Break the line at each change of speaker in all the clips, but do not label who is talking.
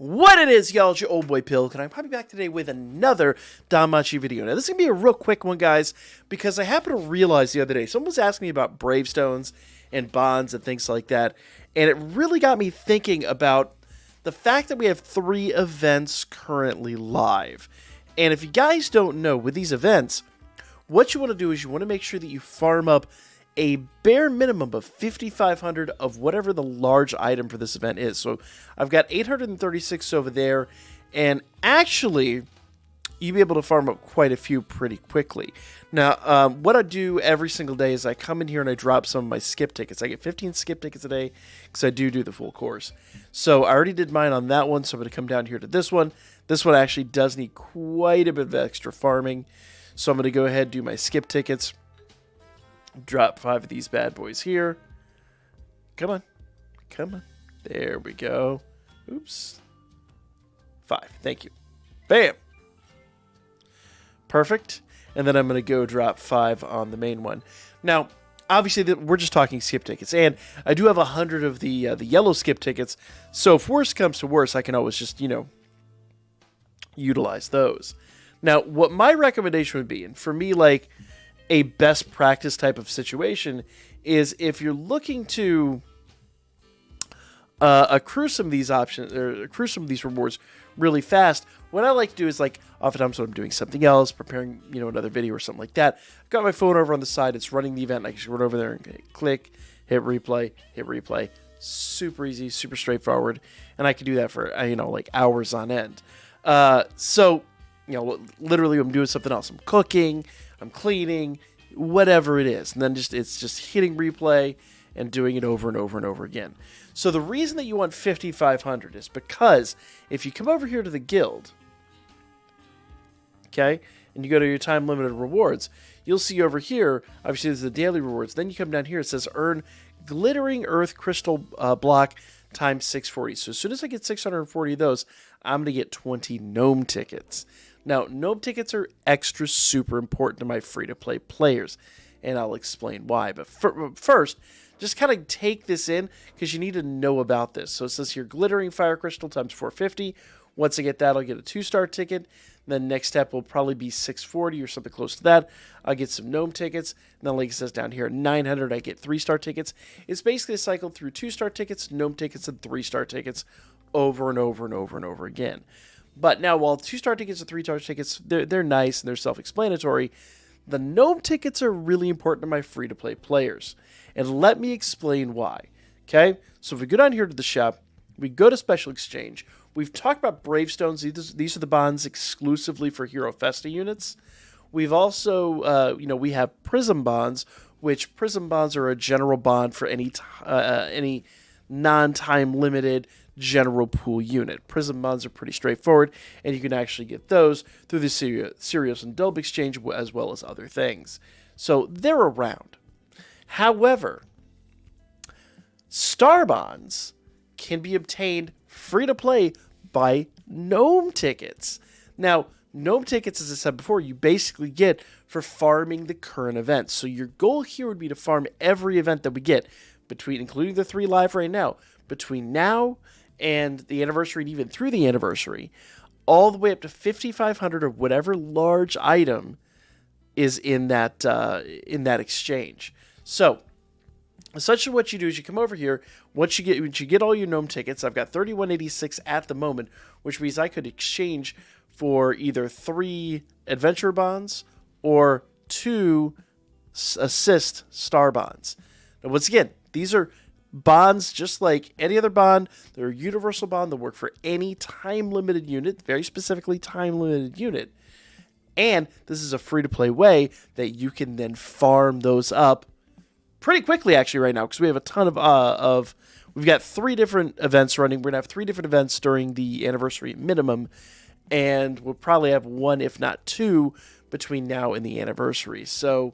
What it is, y'all, it's your old boy Pilk, and I'm probably back today with another Danmachi video. Now, this is going to be a real quick one, guys, because I happened to realize the other day, someone was asking me about Bravestones and bonds and things like that, and it really got me thinking about the fact that we have 3 events currently live. And if you guys don't know, with these events, what you want to do is you want to make sure that you farm up a bare minimum of 5,500 of whatever the large item for this event is. So I've got 836 over there, and actually, you'll be able to farm up quite a few pretty quickly. Now, what I do every single day is I come in here and I drop some of my skip tickets. I get 15 skip tickets a day because I do the full course. So I already did mine on that one, so I'm going to come down here to this one. This one actually does need quite a bit of extra farming. So I'm going to go ahead and do my skip tickets. Drop 5 of these bad boys here. Come on. Come on. There we go. Oops. 5. Thank you. Bam. Perfect. And then I'm going to go drop 5 on the main one. Now, obviously, we're just talking skip tickets. And I do have 100 of the yellow skip tickets. So if worse comes to worse, I can always just, utilize those. Now, what my recommendation would be, and for me, like, a best practice type of situation is if you're looking to accrue some of these options or accrue some of these rewards really fast. What I like to do is, like, oftentimes when I'm doing something else, preparing, another video or something like that, I've got my phone over on the side, it's running the event, and I can just run over there and click, hit replay, super easy, super straightforward, and I can do that for, like hours on end. So, literally I'm doing something else. I'm cooking, I'm cleaning, whatever it is. And then it's just hitting replay and doing it over and over and over again. So the reason that you want 5,500 is because if you come over here to the guild, okay, and you go to your time limited rewards, you'll see over here, obviously there's the daily rewards. Then you come down here, it says earn glittering earth crystal block times 640. So as soon as I get 640 of those, I'm going to get 20 gnome tickets. Now, gnome tickets are extra super important to my free-to-play players, and I'll explain why. But first, just kind of take this in, because you need to know about this. So it says here, glittering fire crystal times 450. Once I get that, I'll get a 2-star ticket. Then next step will probably be 640 or something close to that. I'll get some gnome tickets. And then like it says down here, 900, I get 3-star tickets. It's basically a cycle through 2-star tickets, gnome tickets, and 3-star tickets over and over and over and over again. But now, while 2-star tickets and 3-star tickets, they're nice and they're self-explanatory, the gnome tickets are really important to my free-to-play players. And let me explain why. Okay? So if we go down here to the shop, we go to Special Exchange. We've talked about Bravestones. These are the bonds exclusively for Hero Festa units. We've also, we have Prism bonds, which Prism bonds are a general bond for any non-time limited general pool unit. Prism bonds are pretty straightforward, and you can actually get those through the Sirius and Dulb exchange as well as other things. So they're around. However, star bonds can be obtained free to play by gnome tickets. Now, gnome tickets, as I said before, you basically get for farming the current events. So your goal here would be to farm every event that we get, including the 3 live right now, between now and the anniversary, and even through the anniversary, all the way up to 5,500 of whatever large item is in that exchange. So, essentially, what you do is you come over here. Once you get all your gnome tickets, I've got 3186 at the moment, which means I could exchange for either 3 adventure bonds or 2 assist star bonds. Now, once again, these are bonds just like any other bond. They're a universal bond that work for any time-limited unit, very specifically time-limited unit. And this is a free-to-play way that you can then farm those up pretty quickly, actually, right now, because we have a ton of we've got 3 different events running. We're going to have 3 different events during the anniversary minimum, and we'll probably have 1, if not 2, between now and the anniversary. So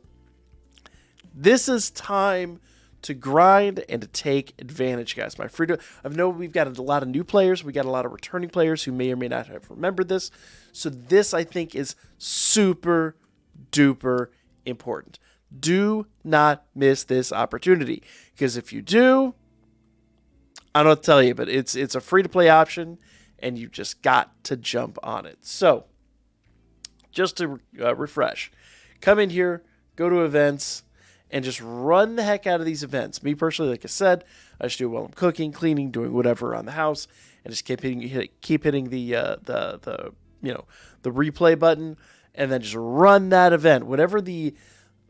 this is time to grind and to take advantage, guys. I know we've got a lot of new players. We got a lot of returning players who may or may not have remembered this. So this, I think, is super duper important. Do not miss this opportunity, because if you do, I don't know what to tell you, but it's a free to play option, and you just got to jump on it. So, just to refresh, come in here, go to events, and just run the heck out of these events. Me personally, like I said, I just do it while I'm cooking, cleaning, doing whatever around the house, and just keep hitting the replay button, and then just run that event. Whatever the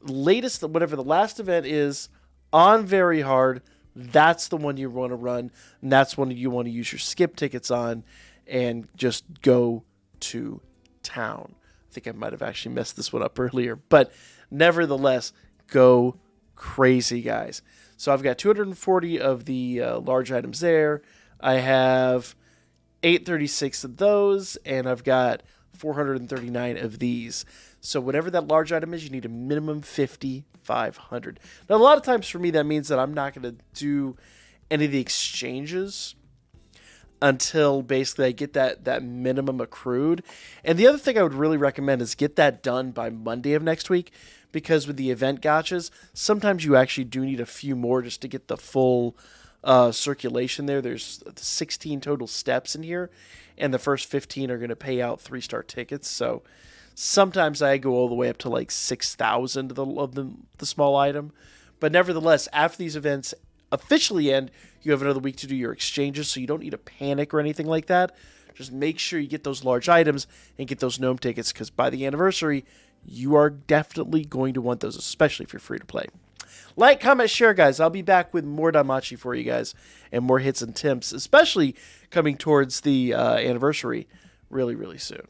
last event is on very hard, that's the one you want to run, and that's one you want to use your skip tickets on, and just go to town. I think I might have actually messed this one up earlier, but nevertheless, go crazy, guys. So I've got 240 of the large items there. I have 836 of those, and I've got 439 of these. So whatever that large item is, you need a minimum 5,500. Now, a lot of times for me, that means that I'm not going to do any of the exchanges until basically I get that minimum accrued. And the other thing I would really recommend is get that done by Monday of next week, because with the event gotchas, sometimes you actually do need a few more just to get the full circulation there. There's 16 total steps in here, and the first 15 are going to pay out 3-star tickets. So sometimes I go all the way up to like 6,000 of the small item. But nevertheless, after these events officially end, you have another week to do your exchanges, so you don't need to panic or anything like that. Just make sure you get those large items and get those gnome tickets, because by the anniversary, you are definitely going to want those, especially if you're free to play. Like, comment, share, guys. I'll be back with more Danmachi for you guys and more hits and tips, especially coming towards the anniversary really, really soon.